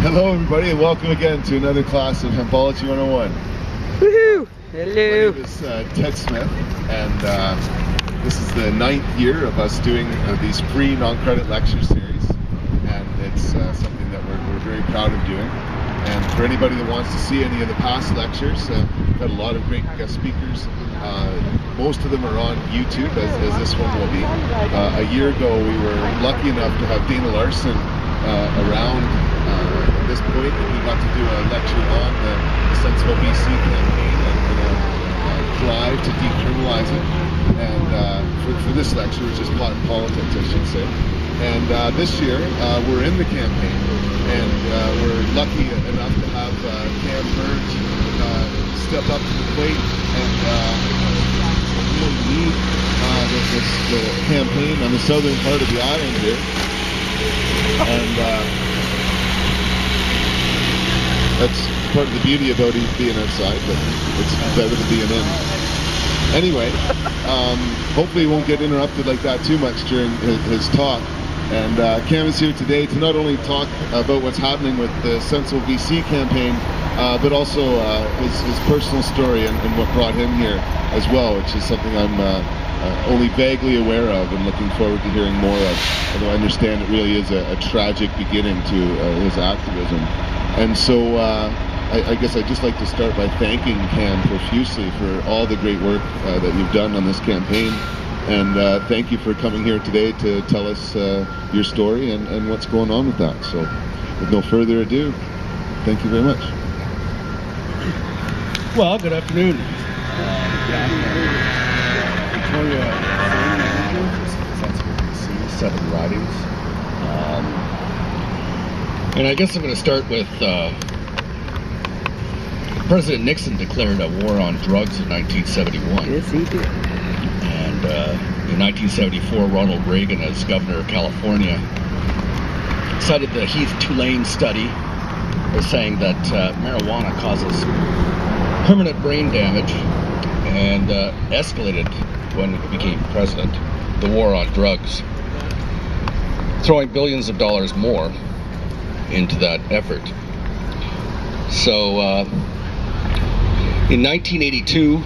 Hello everybody and welcome again to another class of Hempology 101. Woohoo! Hello! My name is Ted Smith, and this is the 9th year of us doing these free non-credit lecture series, and it's something that we're very proud of doing. And for anybody that wants to see any of the past lectures, we've had a lot of great guest speakers. Most of them are on YouTube, as this one will be. A year ago we were lucky enough to have Dana Larson around at this point, and we got to do a lecture on the SensibleBC Campaign and a drive to decriminalize it. And for this lecture, which is plot and politics, I should say. And this year, we're in the campaign, and we're lucky enough to have Cam Birge step up to the plate and really lead the campaign on the southern part of the island here. And that's part of the beauty about being outside, but it's better than being in. Anyway, hopefully he won't get interrupted like that too much during his talk. And Cam is here today to not only talk about what's happening with the SensibleBC campaign, but also his personal story and what brought him here as well, which is something I'm only vaguely aware of and looking forward to hearing more of. Although I understand it really is a tragic beginning to his activism. And so I guess I'd just like to start by thanking Cam profusely for all the great work that you've done on this campaign. And thank you for coming here today to tell us your story and what's going on with that. So with no further ado, thank you very much. Well, good afternoon. SensibleBC, 7 ridings. And I guess I'm going to start with President Nixon declared a war on drugs in 1971. Yes, he did. And in 1974, Ronald Reagan, as governor of California, cited the Heath Tulane study as saying that marijuana causes permanent brain damage, and escalated when he became president the war on drugs, throwing billions of dollars more into that effort. So in 1982,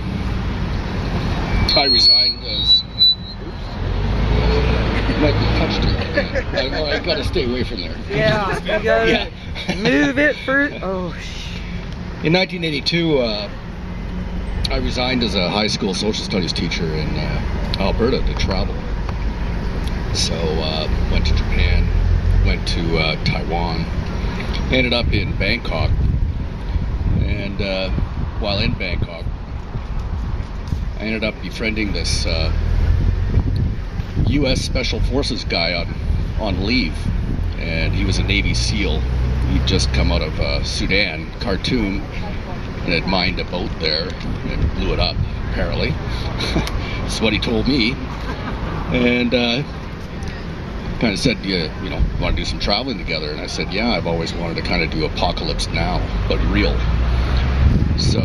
I resigned as... Might be touched it. I gotta stay away from there. Yeah, you gotta move it first. Oh, in 1982, I resigned as a high school social studies teacher in Alberta to travel. So went to Japan, went to Taiwan, ended up in Bangkok, and while in Bangkok, I ended up befriending this U.S. Special Forces guy on leave, and he was a Navy SEAL. He'd just come out of Sudan, Khartoum, and had mined a boat there and blew it up, apparently. That's what he told me. And kind of said, you know, want to do some traveling together? And I said, yeah, I've always wanted to kind of do Apocalypse Now, but real. So,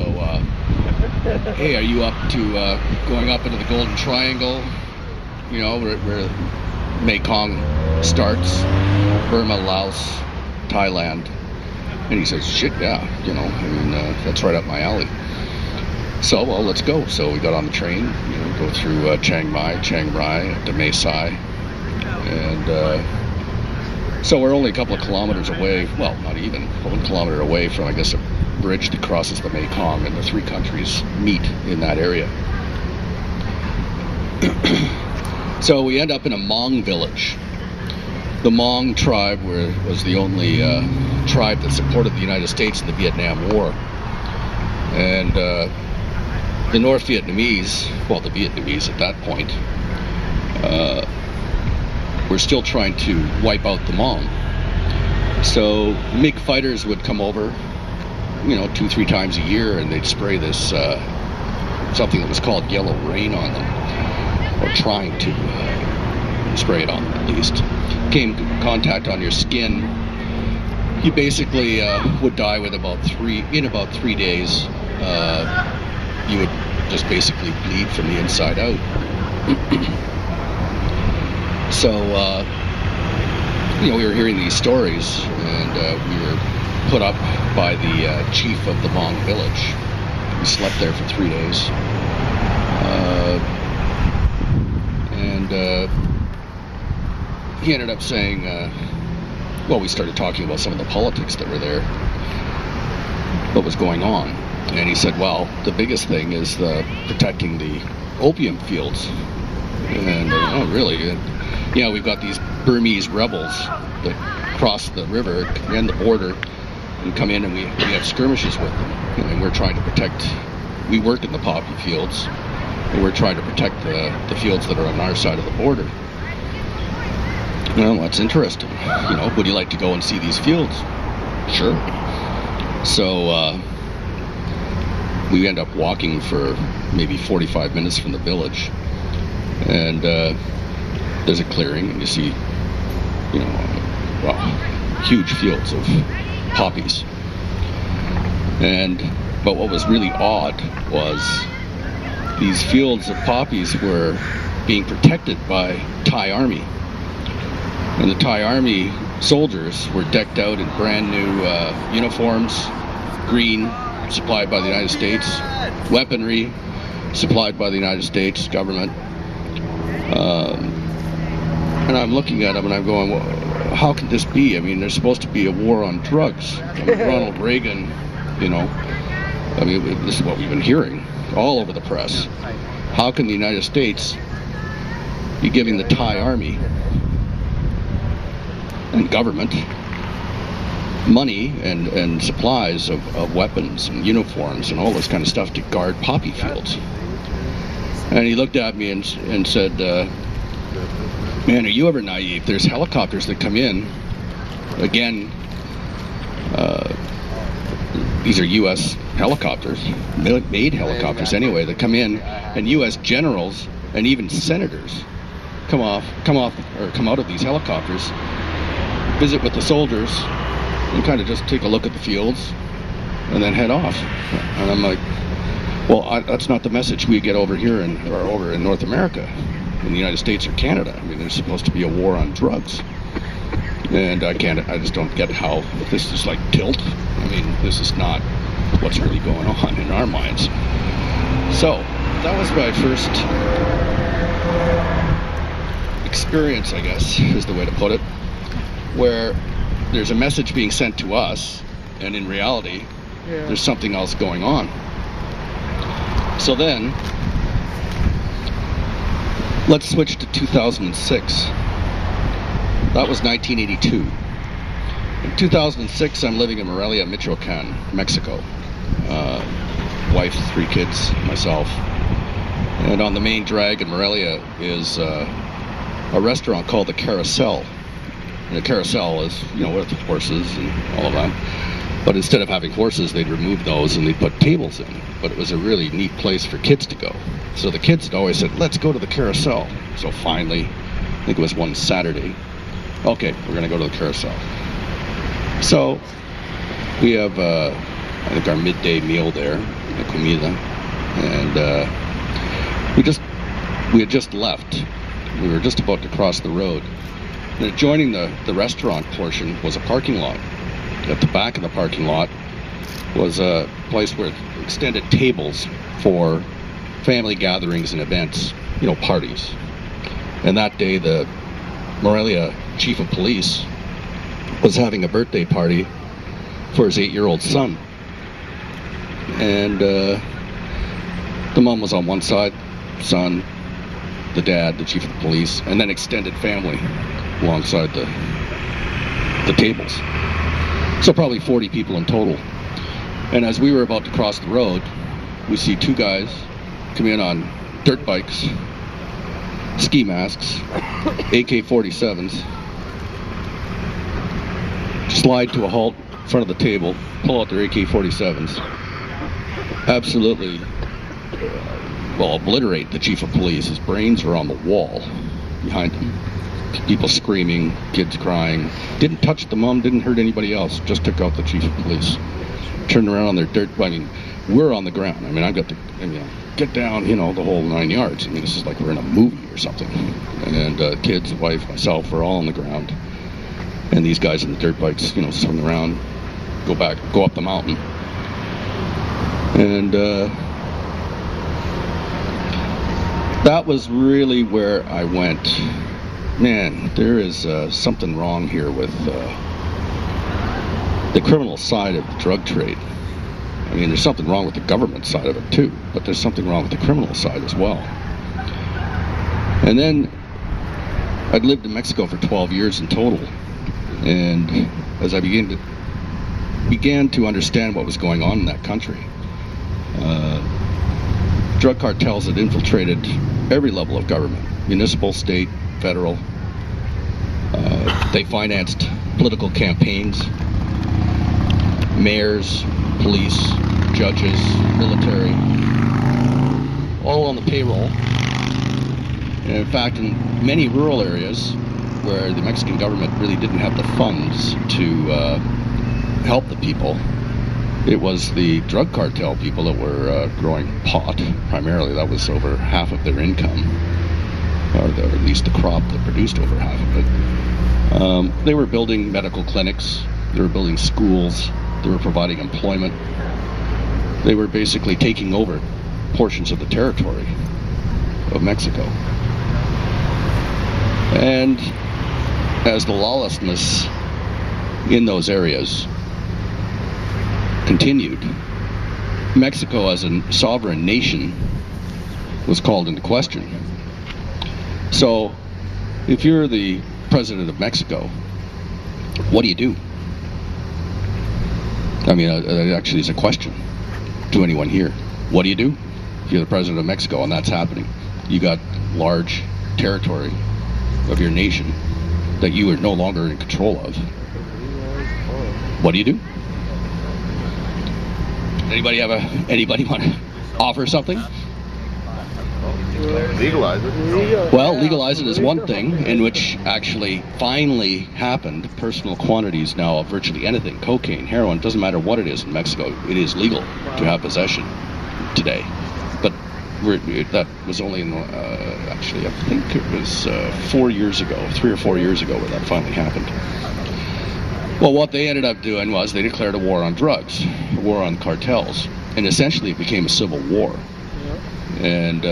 hey, are you up to going up into the Golden Triangle? You know, where Mekong starts, Burma, Laos, Thailand. And he says, shit, yeah, you know, I mean, that's right up my alley. So, well, let's go. So we got on the train, you know, go through Chiang Mai to Mae Sai. And so we're only a couple of kilometers away, well, not even, 1 kilometer away from, I guess, a bridge that crosses the Mekong, and the 3 countries meet in that area. So we end up in a Hmong village. The Hmong tribe was the only tribe that supported the United States in the Vietnam War. And the North Vietnamese, well, the Vietnamese at that point, were still trying to wipe out the Hmong. So MiG fighters would come over, you know, 2-3 times a year, and they'd spray this something that was called yellow rain on them, or trying to spray it on them at least. Came contact on your skin, you basically would die with about 3 days. You would just basically bleed from the inside out. So, you know, we were hearing these stories, and we were put up by the chief of the Hmong village. We slept there for 3 days. And he ended up saying, well, we started talking about some of the politics that were there, what was going on. And he said, well, the biggest thing is protecting the opium fields. And, oh, really? And, we've got these Burmese rebels that cross the river and the border and come in, and we have skirmishes with them. And we're trying to protect, we work in the poppy fields, and we're trying to protect the fields that are on our side of the border. Well, that's interesting. Would you like to go and see these fields? Sure. So we end up walking for maybe 45 minutes from the village, and there's a clearing, and you see, huge fields of poppies. But what was really odd was these fields of poppies were being protected by Thai Army. And the Thai Army soldiers were decked out in brand new uniforms, green, supplied by the United States, weaponry supplied by the United States government. And I'm looking at them and I'm going, well, how can this be? I mean, there's supposed to be a war on drugs. Ronald Reagan, this is what we've been hearing all over the press. How can the United States be giving the Thai Army and government money and supplies of weapons and uniforms and all this kind of stuff to guard poppy fields? And he looked at me and said, man, are you ever naive? There's helicopters that come in. Again, these are U.S. helicopters, made helicopters anyway, that come in, and U.S. generals and even senators come out of these helicopters, visit with the soldiers, and kind of just take a look at the fields, and then head off. And I'm like, well, that's not the message we get over here over in North America, in the United States or Canada. I mean, there's supposed to be a war on drugs. And I just don't get how this is like tilt. I mean, this is not what's really going on in our minds. So, that was my first experience, I guess, is the way to put it, where there's a message being sent to us, and in reality, there's something else going on. So then, let's switch to 2006. That was 1982. In 2006, I'm living in Morelia, Michoacan, Mexico. Wife, 3 kids, myself. And on the main drag in Morelia is a restaurant called the Carousel. And the Carousel is, with horses and all of that. But instead of having horses, they'd remove those and they'd put tables in. But it was a really neat place for kids to go. So the kids had always said, let's go to the Carousel. So finally, I think it was one Saturday, okay, we're going to go to the Carousel. So we have, I think, our midday meal there, the comida. And we had just left. We were just about to cross the road. And adjoining the restaurant portion was a parking lot. At the back of the parking lot was a place where extended tables for family gatherings and events, parties. And that day, the Morelia chief of police was having a birthday party for his 8-year-old son. And the mom was on one side, son, the dad, the chief of police, and then extended family alongside the tables. So probably 40 people in total. And as we were about to cross the road, we see 2 guys come in on dirt bikes, ski masks, AK-47s, slide to a halt in front of the table, pull out their AK-47s, absolutely, obliterate the chief of police. His brains were on the wall behind him. People screaming, kids crying. Didn't touch the mom, didn't hurt anybody else, just took out the chief of police. Turned around on their dirt, we're on the ground. I've got to, get down, the whole 9 yards. This is like we're in a movie or something. And kids, wife, myself, we're all on the ground. And these guys on the dirt bikes, swing around. go up the mountain. And that was really where I went, man, there is something wrong here with the criminal side of the drug trade. I mean, there's something wrong with the government side of it too, but there's something wrong with the criminal side as well. And then I'd lived in Mexico for 12 years in total, and as I began to understand what was going on in that country, drug cartels had infiltrated every level of government, municipal, state, federal. They financed political campaigns, mayors, police, judges, military, all on the payroll. And in fact, in many rural areas where the Mexican government really didn't have the funds to help the people, it was the drug cartel people that were growing pot primarily. That was over half of their income, or at least the crop that produced over half of it. They were building medical clinics, they were building schools, they were providing employment. They were basically taking over portions of the territory of Mexico. And as the lawlessness in those areas continued, Mexico as a sovereign nation was called into question. So, if you're the president of Mexico, what do you do? I mean, that actually is a question to anyone here. What do you do if you're the president of Mexico and that's happening? You got large territory of your nation that you are no longer in control of. What do you do? Anybody want to offer something? Legalize it. Well, legalize it is one thing, in which actually finally happened. Personal quantities now of virtually anything, cocaine, heroin, doesn't matter what it is in Mexico, it is legal to have possession today. But that was only in, actually, I think it was 4 years ago, 3 or 4 years ago, where that finally happened. Well, what they ended up doing was they declared a war on drugs, a war on cartels, and essentially it became a civil war. And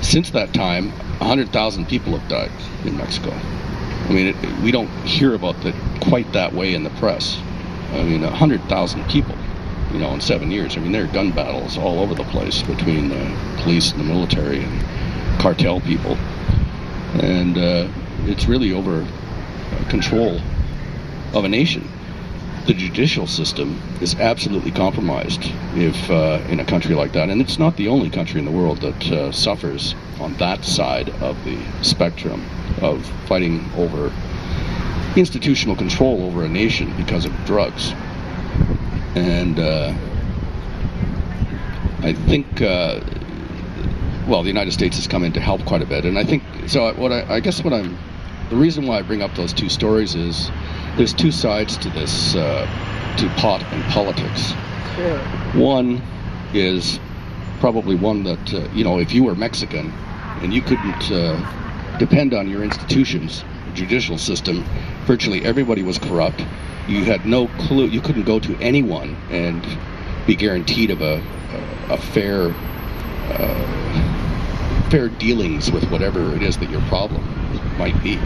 since that time, 100,000 people have died in Mexico. I mean, we don't hear about it quite that way in the press. I mean, 100,000 people, in 7 years. I mean, there are gun battles all over the place between the police and the military and cartel people. And it's really over control of a nation. The judicial system is absolutely compromised if in a country like that, and it's not the only country in the world that suffers on that side of the spectrum of fighting over institutional control over a nation because of drugs. And I think, the United States has come in to help quite a bit, and I think, so the reason why I bring up those two stories is there's two sides to this, to pot and politics. Sure. One is probably one that, if you were Mexican and you couldn't depend on your institutions, judicial system, virtually everybody was corrupt. You had no clue, you couldn't go to anyone and be guaranteed of a fair dealings with whatever it is that your problem might be.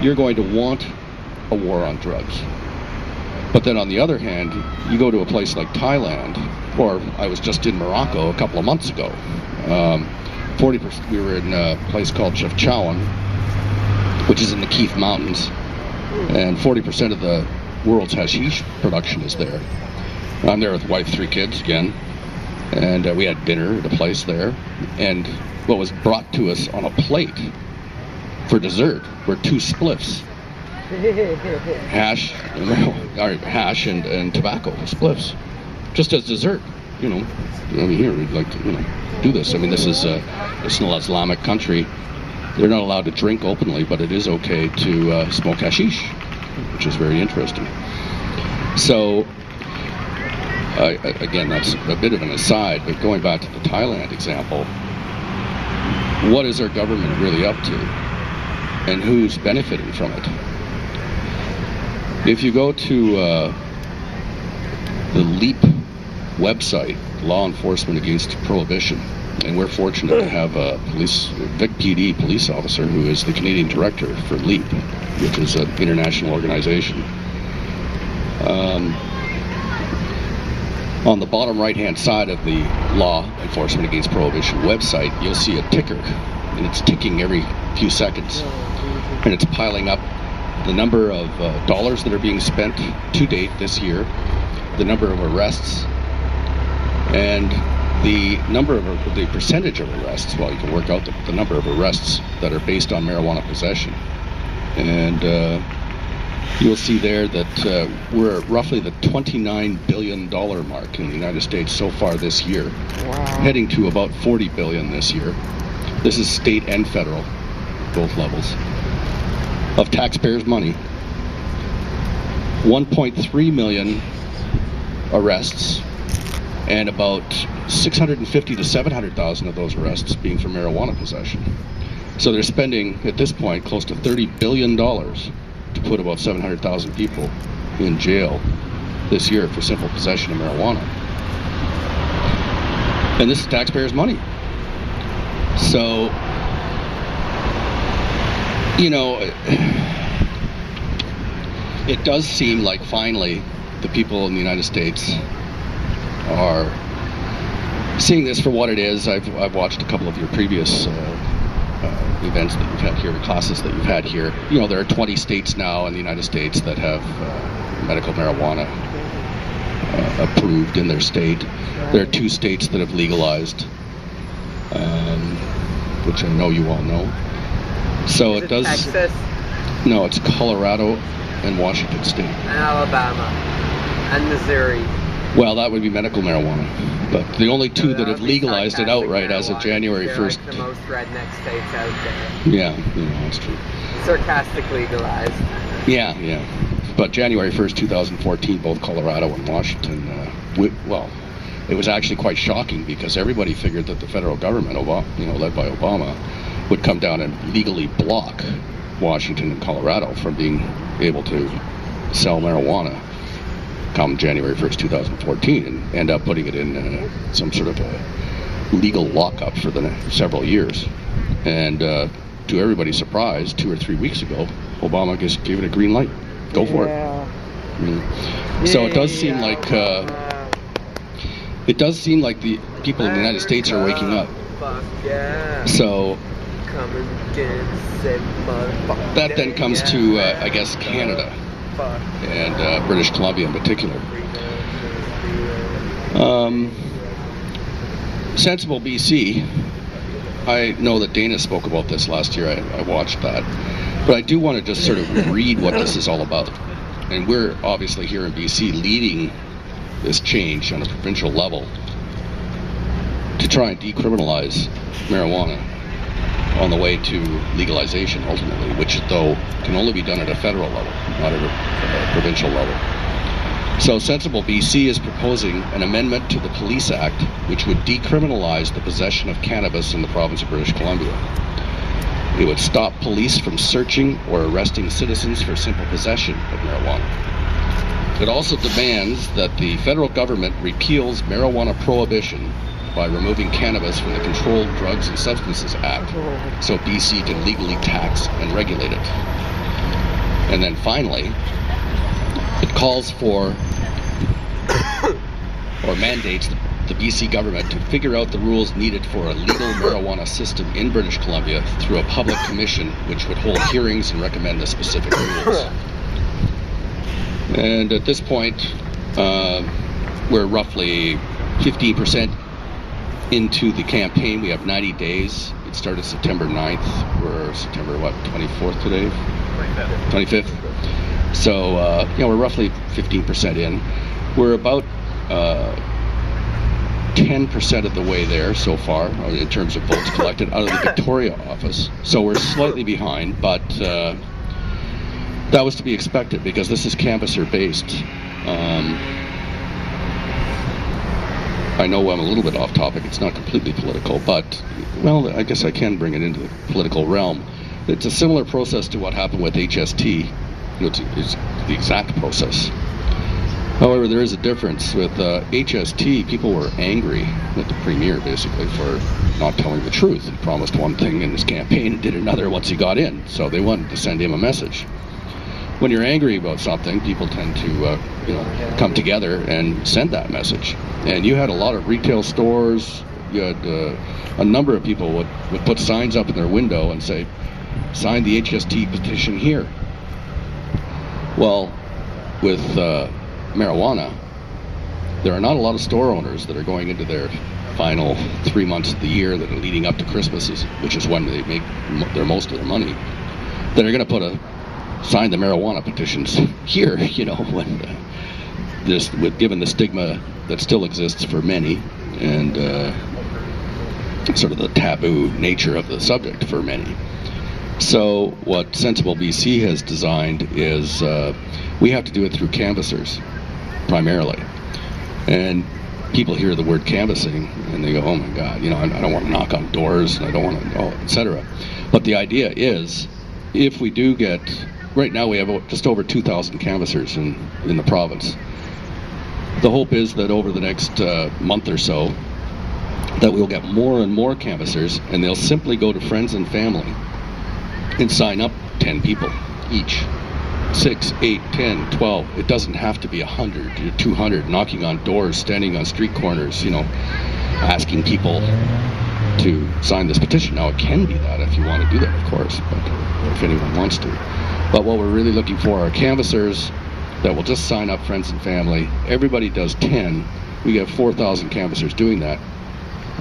You're going to want a war on drugs. But then on the other hand, you go to a place like Thailand, or I was just in Morocco a couple of months ago. 40%, we were in a place called Chefchaouen, which is in the Keith Mountains, and 40% of the world's hashish production is there. I'm there with wife, 3 kids again, and we had dinner at a place there, and what was brought to us on a plate for dessert were 2 spliffs. Hash and tobacco spliffs, just as dessert. I mean, here we'd like to, do this. I mean, this is it's an Islamic country. They're not allowed to drink openly, but it is okay to smoke hashish, which is very interesting. So, again, that's a bit of an aside, but going back to the Thailand example, what is our government really up to? And who's benefiting from it? If you go to the LEAP website, Law Enforcement Against Prohibition, and we're fortunate to have a Vic PD police officer who is the Canadian director for LEAP, which is an international organization. On the bottom right-hand side of the Law Enforcement Against Prohibition website, you'll see a ticker, and it's ticking every few seconds, and it's piling up the number of dollars that are being spent to date this year, the number of arrests, and the percentage of arrests. Well, you can work out the number of arrests that are based on marijuana possession. And you'll see there that we're at roughly the $29 billion mark in the United States so far this year. Wow. Heading to about $40 billion this year. This is state and federal, both levels, of taxpayers' money. 1.3 million arrests, and about 650 to 700,000 of those arrests being for marijuana possession. So they're spending, at this point, close to $30 billion to put about 700,000 people in jail this year for simple possession of marijuana. And this is taxpayers' money. So, you know, it does seem like finally the people in the United States are seeing this for what it is. I've watched a couple of your previous events that you've had here, classes that you've had here. You know, there are 20 states now in the United States that have medical marijuana approved in their state. There are 2 states that have legalized, which I know you all know. So Is it does. Texas No, it's Colorado and Washington State. and Alabama and Missouri. Well, that would be medical marijuana. But the only 2 So that have would be legalized it sarcastic outright as of marijuana. January They're 1st. like the most redneck states out there. Yeah, that's true. Sarcastic legalized. Yeah. But January 1st, 2014, both Colorado and Washington, well, it was actually quite shocking because everybody figured that the federal government, led by Obama, would come down and legally block Washington and Colorado from being able to sell marijuana come January 1st, 2014, and end up putting it in some sort of a legal lockup for the next several years. And to everybody's surprise, 2 or 3 weeks ago, Obama just gave it a green light. Go for it. So it does seem like the people in the United States are waking up. Fuck yeah. So Come and get it, say motherfucker. that then comes to, I guess, Canada Fuck. and British Columbia in particular. SensibleBC, I know that Dana spoke about this last year. I watched that. But I do want to just sort of read what this is all about. And we're obviously here in BC leading this change on a provincial level to try and decriminalize marijuana on the way to legalization ultimately, which though can only be done at a federal level, not at a provincial level. So SensibleBC is proposing an amendment to the Police Act which would decriminalize the possession of cannabis in the province of British Columbia. It would stop police from searching or arresting citizens for simple possession of marijuana. It also demands that the federal government repeals marijuana prohibition by removing cannabis from the Controlled Drugs and Substances Act so BC can legally tax and regulate it. And then finally, it calls for or mandates the BC government to figure out the rules needed for a legal marijuana system in British Columbia through a public commission which would hold hearings and recommend the specific rules. And at this point, we're roughly 15% into the campaign. We have 90 days. It started September 9th. We're September, 24th today? 25th. So, we're roughly 15% in. We're about 10% of the way there so far in terms of votes collected out of the Victoria office. So we're slightly behind, but that was to be expected because this is canvasser-based. I know I'm a little bit off topic. It's not completely political, but, well, I guess I can bring it into the political realm. It's a similar process to what happened with HST. It's the exact process. However, there is a difference. With HST, people were angry with the Premier, basically, for not telling the truth. He promised one thing in his campaign and did another once he got in, so they wanted to send him a message. When you're angry about something, people tend to come together and send that message. And you had a lot of retail stores, you had a number of people would put signs up in their window and say, sign the HST petition here. Well, with marijuana, there are not a lot of store owners that are going into their final 3 months of the year that are leading up to Christmas, which is when they make most of their money, that are going to put sign the marijuana petitions here, when given the stigma that still exists for many, and sort of the taboo nature of the subject for many. So what SensibleBC has designed is we have to do it through canvassers, primarily. And people hear the word canvassing and they go, oh my God, I don't want to knock on doors, and I don't want to, etc. But the idea is, if we do get, right now we have just over 2,000 canvassers in the province. The hope is that over the next month or so, that we'll get more and more canvassers, and they'll simply go to friends and family and sign up 10 people each. 6, 8, 10, 12. It doesn't have to be 100 or 200 knocking on doors, standing on street corners, asking people to sign this petition. Now, it can be that if you want to do that, of course, but if anyone wants to. But what we're really looking for are canvassers that will just sign up friends and family. Everybody does 10. We get 4,000 canvassers doing that.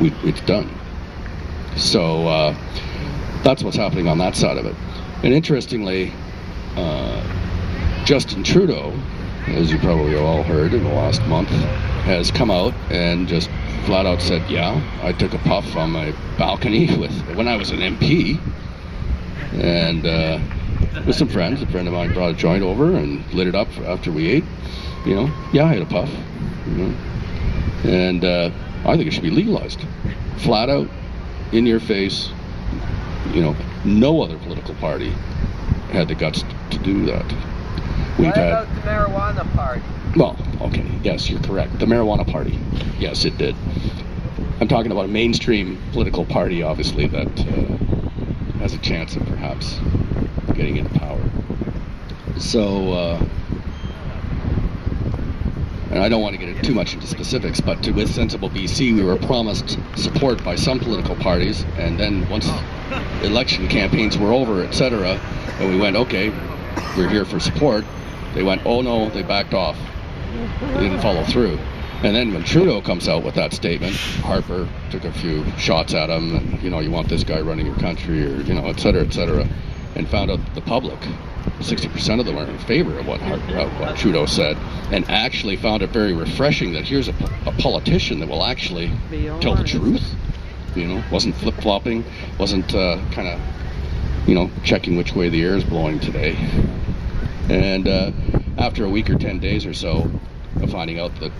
It's done. So that's what's happening on that side of it. And interestingly, Justin Trudeau, as you probably all heard in the last month, has come out and just flat out said, yeah, I took a puff on my balcony when I was an MP, and with some friends. A friend of mine brought a joint over and lit it up after we ate. Yeah, I had a puff. And I think it should be legalized, flat out, in your face. No other political party had the guts to do that. What about the marijuana party? Well, okay, yes, you're correct. The marijuana party, yes, it did. I'm talking about a mainstream political party, obviously, that has a chance of perhaps getting into power. So, and I don't want to get too much into specifics, but with SensibleBC, we were promised support by some political parties, and then once election campaigns were over, etc., and we went, okay, we're here for support, they went, oh no, they backed off. They didn't follow through. And then when Trudeau comes out with that statement, Harper took a few shots at him, and, you want this guy running your country, or, etc., and found out the public, 60% of them are in favor of what Trudeau said, and actually found it very refreshing that here's a politician that will actually tell the truth. Wasn't flip-flopping, wasn't kind of, checking which way the air is blowing today. And after a week or 10 days or so of finding out that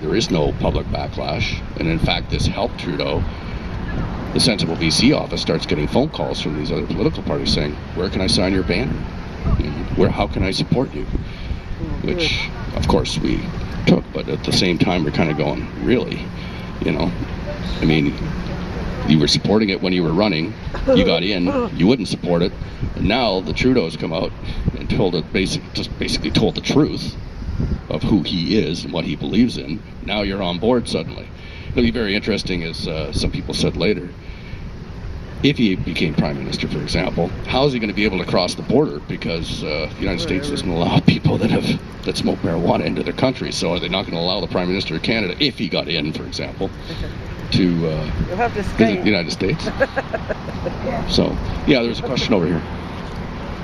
there is no public backlash, and in fact this helped Trudeau, the SensibleBC office starts getting phone calls from these other political parties saying, where can I sign your banner? How can I support you? Which, of course, we took, but at the same time, we're kind of going, really? You were supporting it when you were running, you got in, you wouldn't support it, and now the Trudeau's come out and basically told the truth of who he is and what he believes in. Now you're on board suddenly. It'll be very interesting, as some people said later, if he became Prime Minister, for example, how is he going to be able to cross the border? Because the United States doesn't allow people that smoke marijuana into their country. So are they not going to allow the Prime Minister of Canada, if he got in, for example, to visit the United States? So, yeah, there's a question over here.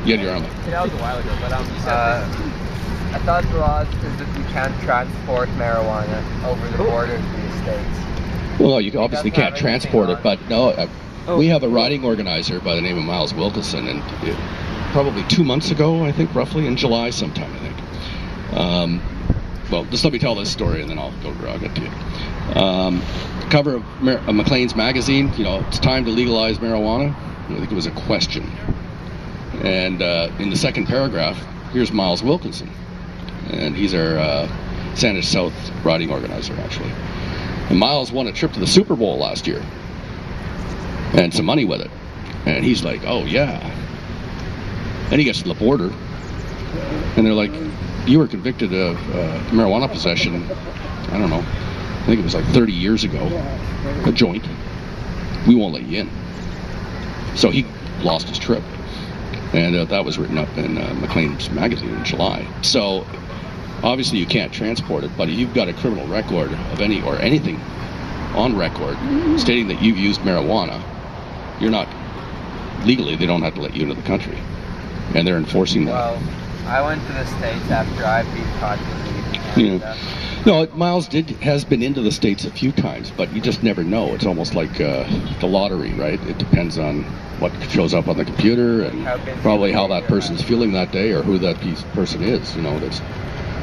Yeah, you're on. That was a while ago, but I thought the law is that you can't transport marijuana over the border to the States. Well, no, you obviously can't transport it, but no. We have a riding organizer by the name of Miles Wilkinson, and probably 2 months ago, I think, roughly, in July sometime, I think. Well, just let me tell this story, and then I'll get to you. Cover of Maclean's magazine, it's time to legalize marijuana. I think it was a question. And in the second paragraph, here's Miles Wilkinson, and he's our Sandwich South riding organizer, actually. And Miles won a trip to the Super Bowl last year, and some money with it. And he's like, oh yeah. And he gets to the border, and they're like, you were convicted of marijuana possession, I don't know, I think it was like 30 years ago, a joint. We won't let you in. So he lost his trip. And that was written up in Maclean's magazine in July. So obviously you can't transport it, but if you've got a criminal record of anything on record stating that you've used marijuana, you're not legally, they don't have to let you into the country, and they're enforcing that. Well, I went to the States after I've been caught with weed. Yeah. No, Miles has been into the States a few times, but you just never know. It's almost like the lottery, right? It depends on what shows up on the computer and probably how that person's feeling that day, or who that person is, that's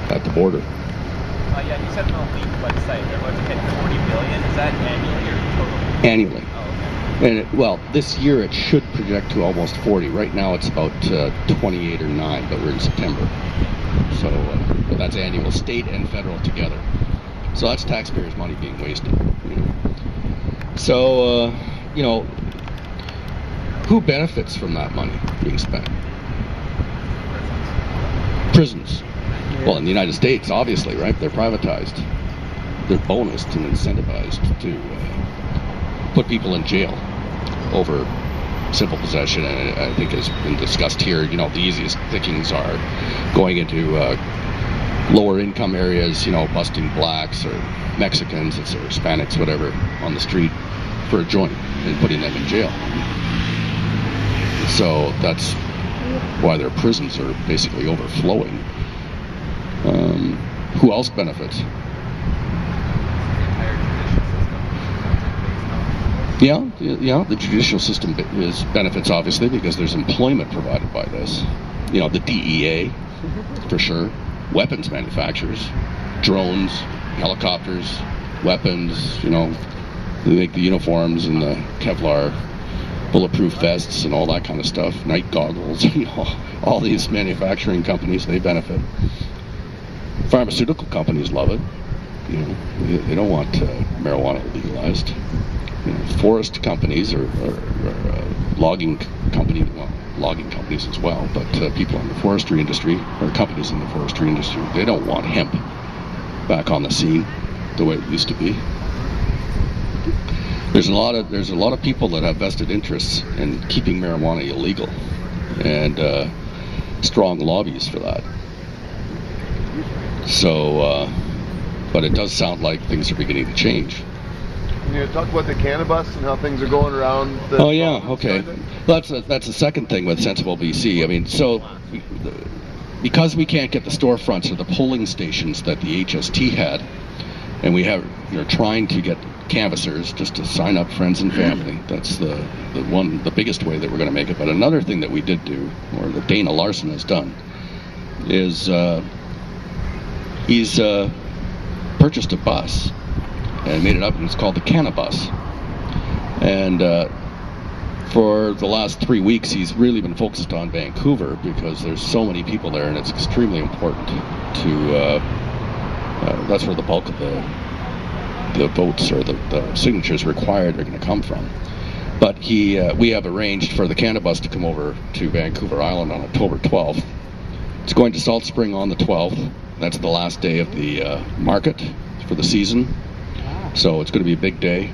at the border. Yeah, you said on the leak website they're going to hit 40 billion. Is that annually or total? Annually. And this year it should project to almost 40. Right now it's about 28 or 9, but we're in September. So that's annual, state and federal together. So that's taxpayers' money being wasted. So, who benefits from that money being spent? Prisons. Well, in the United States, obviously, right? They're privatized. They're bonused and incentivized to put people in jail over simple possession. And I think has been discussed here, the easiest pickings are going into lower income areas, busting blacks or Mexicans or Hispanics, whatever, on the street for a joint and putting them in jail. So that's why their prisons are basically overflowing. Who else benefits? Yeah, the judicial system benefits, obviously, because there's employment provided by this. The DEA, for sure, weapons manufacturers, drones, helicopters, weapons, they make the uniforms and the Kevlar bulletproof vests and all that kind of stuff, night goggles, all these manufacturing companies, they benefit. Pharmaceutical companies love it. They don't want marijuana legalized. Forest companies or logging companies as well, but people in the forestry industry, or companies in the forestry industry, they don't want hemp back on the scene the way it used to be. There's a lot of people that have vested interests in keeping marijuana illegal, and strong lobbies for that. So, but it does sound like things are beginning to change. Can you talk about the Cannabis and how things are going around? Oh yeah, okay. Well, that's the second thing with SensibleBC. I mean, so because we can't get the storefronts or the polling stations that the HST had, and we have trying to get canvassers just to sign up friends and family. That's the biggest way that we're going to make it. But another thing that we did do, or that Dana Larson has done, is he's purchased a bus and made it up, and it's called the Cannabis. And for the last 3 weeks, he's really been focused on Vancouver because there's so many people there, and it's extremely important to. That's where the bulk of the votes or the signatures required are going to come from. But we have arranged for the Cannabis to come over to Vancouver Island on October 12th. It's going to Salt Spring on the 12th. That's the last day of the market for the season. So it's going to be a big day.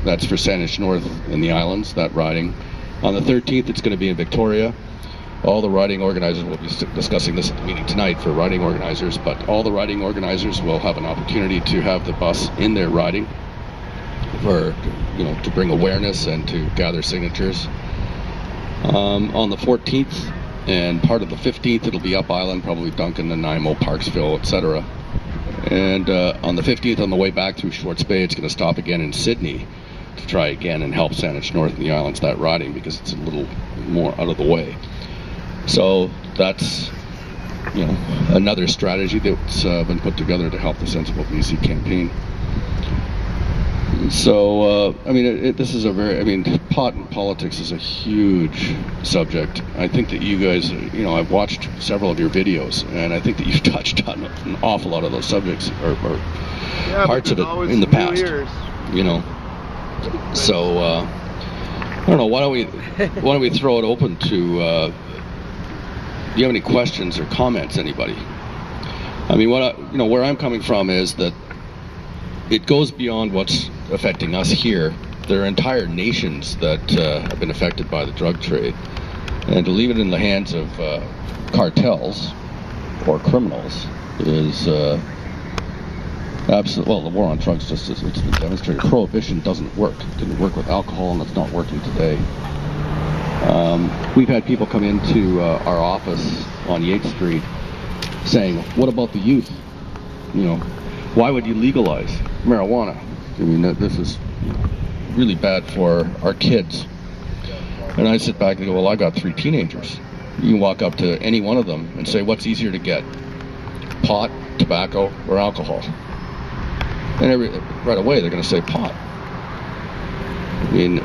That's for Sandwich North and the islands, that riding. On the 13th, it's going to be in Victoria. All the riding organizers will be discussing this at the meeting tonight for riding organizers, but all the riding organizers will have an opportunity to have the bus in their riding for, to bring awareness and to gather signatures. On the 14th and part of the 15th, it'll be up island, probably Duncan, Nanaimo, Parksville, etc. And on the 15th, on the way back through Shorts Bay, it's going to stop again in Sydney to try again and help Sandwich North and the islands that riding, because it's a little more out of the way. So that's another strategy that's been put together to help the SensibleBC campaign. So, I mean, this is a very, I mean, pot and politics is a huge subject. I think that you guys, you know, I've watched several of your videos, and I think that you've touched on an awful lot of those subjects, or parts of it in the past, you know. So, I don't know, why don't we throw it open to, do you have any questions or comments, anybody? I mean, you know, where I'm coming from is that it goes beyond what's affecting us here. There are entire nations that have been affected by the drug trade, and to leave it in the hands of cartels or criminals is absolutely. Well, the war on drugs just it's been demonstrated. Prohibition doesn't work. It didn't work with alcohol, and it's not working today. We've had people come into our office on Yates Street saying, "What about the youth? You know, why would you legalize marijuana? I mean, this is really bad for our kids." And I sit back and go, well, I got 3 teenagers. You can walk up to any one of them and say, what's easier to get? Pot, tobacco, or alcohol? And right away they're going to say pot. I mean,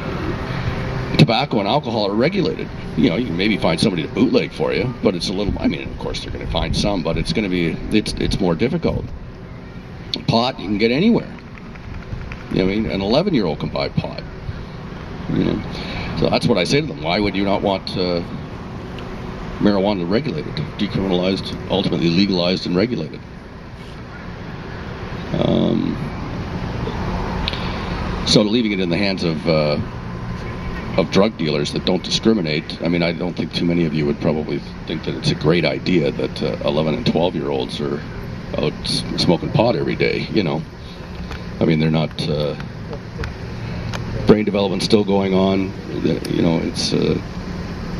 tobacco and alcohol are regulated. You know, you can maybe find somebody to bootleg for you, but it's a little, I mean, of course they're going to find some, but it's going to be, it's more difficult. Pot, you can get anywhere. You know, I mean, an 11-year-old can buy pot. You know, so that's what I say to them. Why would you not want marijuana regulated, decriminalized, ultimately legalized and regulated? So leaving it in the hands of drug dealers that don't discriminate, I mean, I don't think too many of you would probably think that it's a great idea that 11 and 12-year-olds are out smoking pot every day, you know. I mean, they're not, brain development's still going on, you know, it's,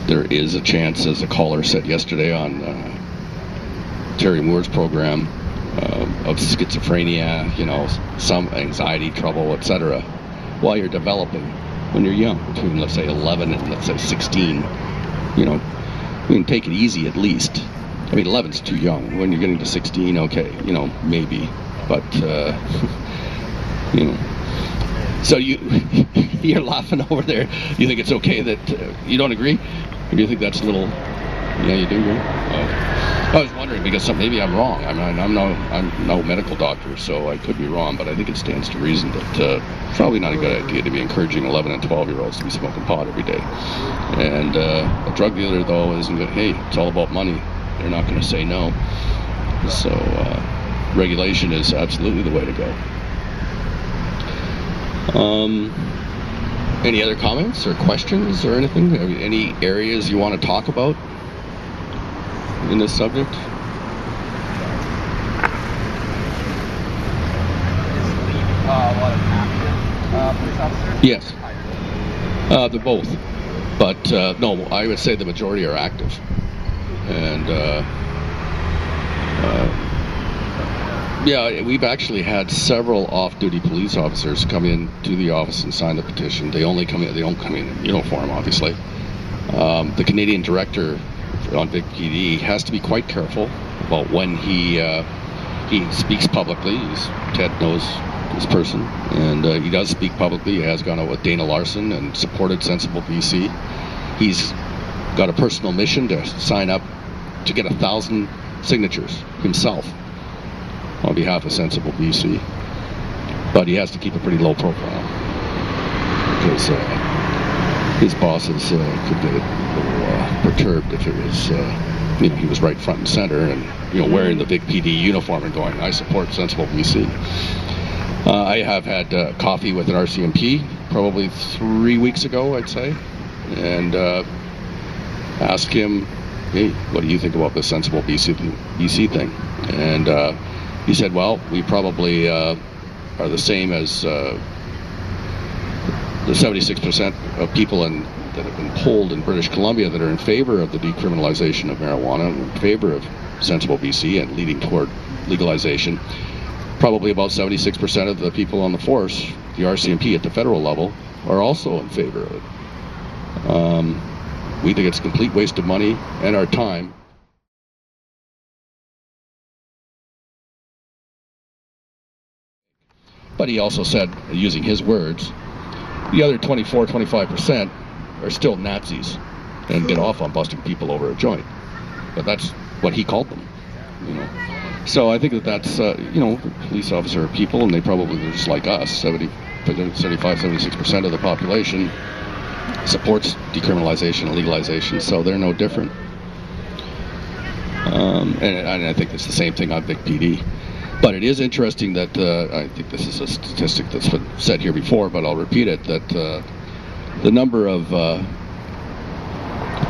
there is a chance, as a caller said yesterday on Terry Moore's program, of schizophrenia, you know, some anxiety trouble, etc., while you're developing when you're young, between, let's say, 11 and, let's say, 16, you know, I mean, take it easy at least. I mean, 11's too young. When you're getting to 16, okay, you know, maybe, but, you know. So you're laughing over there. You think it's okay that you don't agree? Or do you think that's a little, yeah, you do agree? I was wondering because maybe I'm wrong. I mean, I'm no medical doctor, so I could be wrong, but I think it stands to reason that it's probably not a good idea to be encouraging 11 and 12-year-olds to be smoking pot every day. And a drug dealer, though, isn't good. Hey, it's all about money. They're not going to say no. So regulation is absolutely the way to go. Any other comments or questions or anything? Any areas you want to talk about in this subject? A lot of active police officers? Yes. They're both. But no, I would say the majority are active. And yeah, we've actually had several off-duty police officers come in to the office and sign the petition. They only come in, they don't come in uniform, obviously. The Canadian director on Big PD has to be quite careful about when he speaks publicly. Ted knows this person, and he does speak publicly. He has gone out with Dana Larson and supported SensibleBC. He's got a personal mission to sign up to get 1,000 signatures himself on behalf of SensibleBC, but he has to keep a pretty low profile because his bosses could get a little perturbed if it was, you know, he was right front and center and, you know, wearing the Big PD uniform and going, I support SensibleBC. I have had coffee with an RCMP probably 3 weeks ago, I'd say, and asked him, hey, what do you think about the SensibleBC thing? And he said, well, we probably are the same as the 76% of people that have been polled in British Columbia that are in favor of the decriminalization of marijuana, in favor of SensibleBC and leading toward legalization. Probably about 76% of the people on the force, the RCMP at the federal level, are also in favor of it. We think it's a complete waste of money and our time. But he also said, using his words, the other 25% are still Nazis and get off on busting people over a joint. But that's what he called them, you know. So I think that that's, you know, police officers are people, and they probably are just like us. 75-76% of the population supports decriminalization and legalization, so they're no different. And I think it's the same thing on Vic PD. But it is interesting that, I think this is a statistic that's been said here before, but I'll repeat it, that the number of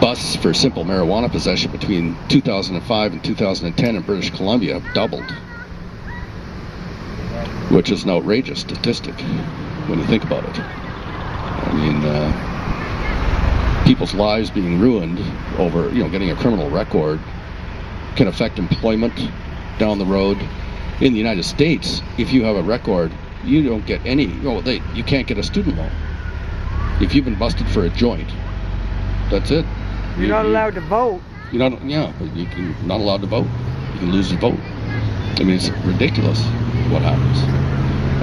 busts for simple marijuana possession between 2005 and 2010 in British Columbia doubled, which is an outrageous statistic when you think about it. I mean, people's lives being ruined over, you know, getting a criminal record can affect employment down the road. In the United States, if you have a record, you don't get any, you can't get a student loan. If you've been busted for a joint, that's it. You're not allowed to vote. You're not, but you're not allowed to vote. You can lose the vote. I mean, it's ridiculous what happens.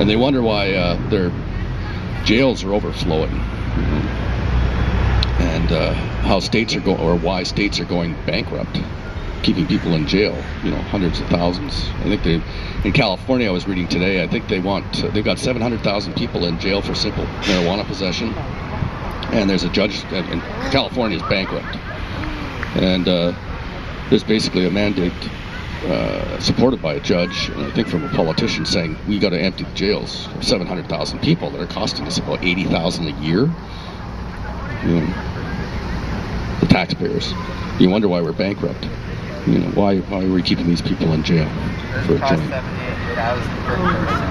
And they wonder why their jails are overflowing. And how states are going, or why states are going bankrupt, keeping people in jail, hundreds of thousands. I think in California, I was reading today, I think they've got 700,000 people in jail for simple marijuana possession. And there's a judge, and California is bankrupt. And there's basically a mandate supported by a judge, and I think from a politician, saying we got to empty the jails of 700,000 people that are costing us about $80,000 a year. The taxpayers. You wonder why we're bankrupt. Why are we keeping these people in jail for a joint? $78,000 per person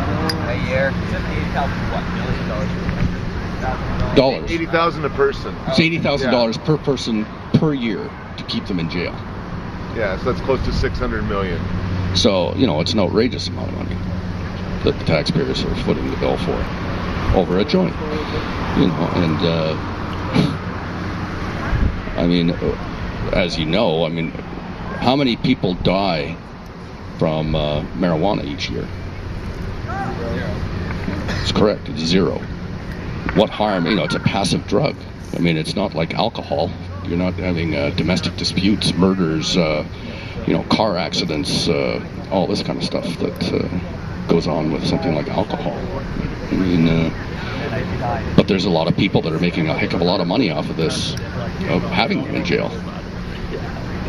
a year. Dollars. $80,000 a person. It's $80,000 per person per year to keep them in jail. Yeah, so that's close to $600 million. So, it's an outrageous amount of money that the taxpayers are footing the bill for over a joint. I mean, as you know, how many people die from marijuana each year? It's correct, it's zero. What harm? It's a passive drug. It's not like alcohol. You're not having domestic disputes, murders, car accidents, all this kind of stuff that goes on with something like alcohol. But there's a lot of people that are making a heck of a lot of money off of this, of having them in jail.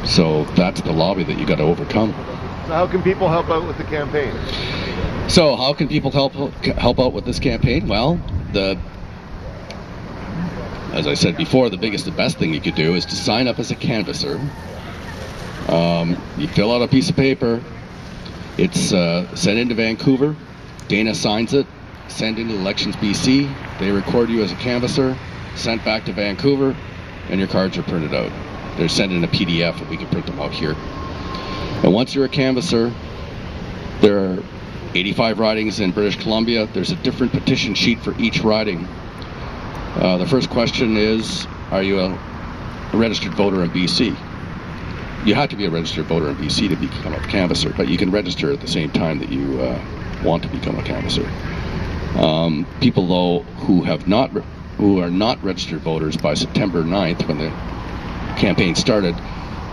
So that's the lobby that you got to overcome. So how can people help out with the campaign? So how can people help out with this campaign? Well, as I said before, the biggest and best thing you could do is to sign up as a canvasser. You fill out a piece of paper. It's sent into Vancouver. Dana signs it. Sent into Elections BC. They record you as a canvasser. Sent back to Vancouver, and your cards are printed out. They're sent in a PDF, and we can print them out here. And once you're a canvasser, there are 85 ridings in British Columbia. There's a different petition sheet for each riding. The first question is, are you a registered voter in BC? You have to be a registered voter in BC to become a canvasser, but you can register at the same time that you want to become a canvasser. People, though, who are not registered voters by September 9th, when the campaign started,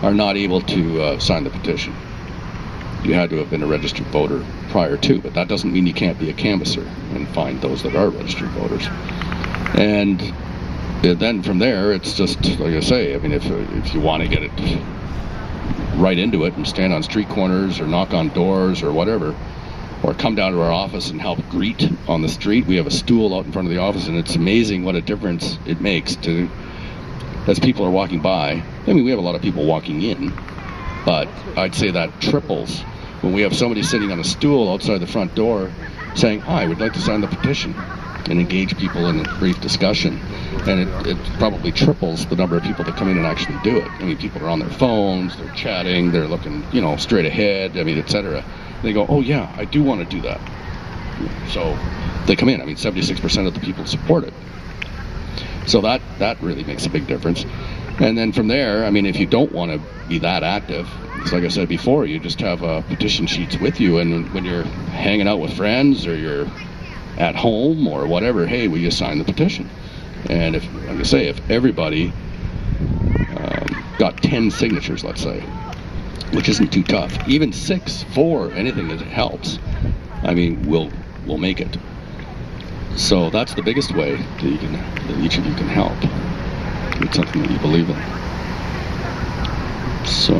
are not able to sign the petition. You had to have been a registered voter prior to, but that doesn't mean you can't be a canvasser and find those that are registered voters. And then from there, it's just, like I say, if you want to get it right into it and stand on street corners or knock on doors or whatever, or come down to our office and help greet on the street. We have a stool out in front of the office, and it's amazing what a difference it makes as people are walking by. We have a lot of people walking in, but I'd say that triples when we have somebody sitting on a stool outside the front door saying, "Hi, we'd like to sign the petition," and engage people in a brief discussion. And it probably triples the number of people that come in and actually do it. People are on their phones, they're chatting, they're looking, straight ahead, etc. They go, "Oh yeah, I do want to do that." So they come in. 76% of the people support it. So that really makes a big difference. And then from there, if you don't want to be that active, it's like I said before, you just have petition sheets with you, and when you're hanging out with friends or you're at home or whatever, hey, will you sign the petition? And if, like I say, if everybody got 10 signatures, let's say, which isn't too tough, even 6, 4, anything that helps, I mean, we'll make it. So that's the biggest way that each of you can help. It's something that you believe in. So,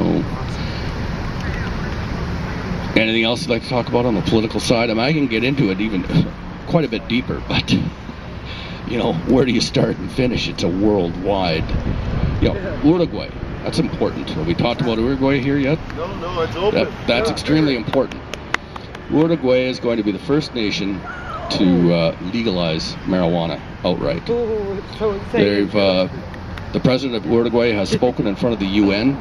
anything else you'd like to talk about on the political side? I mean, I can get into it even quite a bit deeper, but you know, where do you start and finish? It's a worldwide, you know, Uruguay. That's important. Have we talked about Uruguay here yet? No, it's open. That's extremely important. Uruguay is going to be the first nation to legalize marijuana outright. Oh, it's so insane. The president of Uruguay has spoken in front of the UN,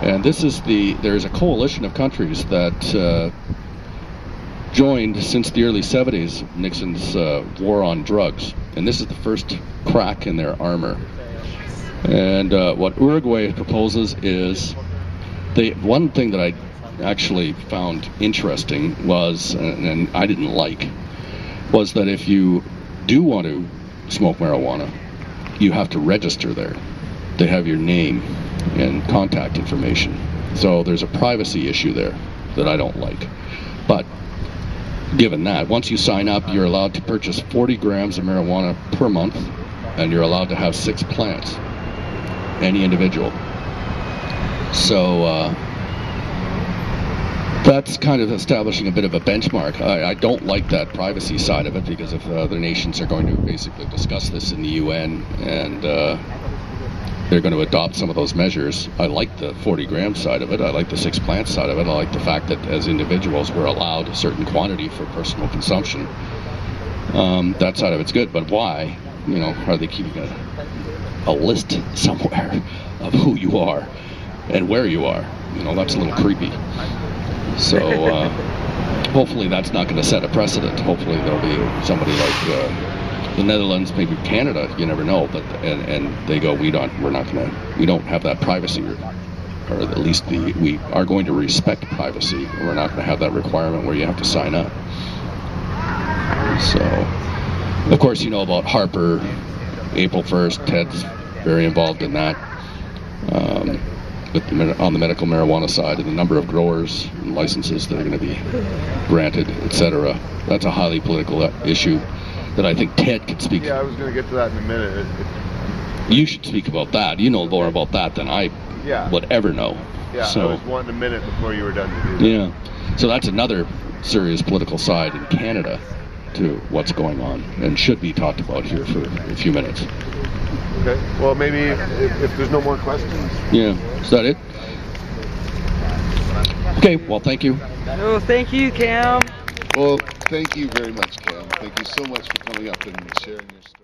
and there's a coalition of countries that joined since the early 70s, Nixon's war on drugs, and this is the first crack in their armor. And what Uruguay proposes is, one thing that I actually found interesting was, and I didn't like, was that if you do want to smoke marijuana, you have to register there. They have your name and contact information. So there's a privacy issue there that I don't like. But given that, once you sign up, you're allowed to purchase 40 grams of marijuana per month, and you're allowed to have 6 plants, any individual. So that's kind of establishing a bit of a benchmark. I don't like that privacy side of it, because if other nations are going to basically discuss this in the UN and they're going to adopt some of those measures, I like the 40 gram side of it. I like the 6 plant side of it. I like the fact that as individuals we're allowed a certain quantity for personal consumption. That side of it's good, but why? You know, are they keeping a list somewhere of who you are and where you are? You know, that's a little creepy. So hopefully that's not going to set a precedent. Hopefully there'll be somebody like the Netherlands, maybe Canada, you never know, but and they go, we don't have that privacy, or at least we are going to respect privacy, and we're not going to have that requirement where you have to sign up. So, of course, you know about Harper, April 1st, Ted's very involved in that. On the medical marijuana side, and the number of growers and licenses that are going to be granted, etc. That's a highly political issue that I think Ted could speak. Yeah, I was going to get to that in a minute. You should speak about that. You know more about that than I would ever know. Yeah, so, I was wanting a minute before you were done to do that. Yeah, so that's another serious political side in Canada to what's going on, and should be talked about here for a few minutes. Okay, well maybe if there's no more questions. Yeah, is that it? Okay, well thank you. Oh, thank you, Cam. Well, thank you very much, Cam. Thank you so much for coming up and sharing your story.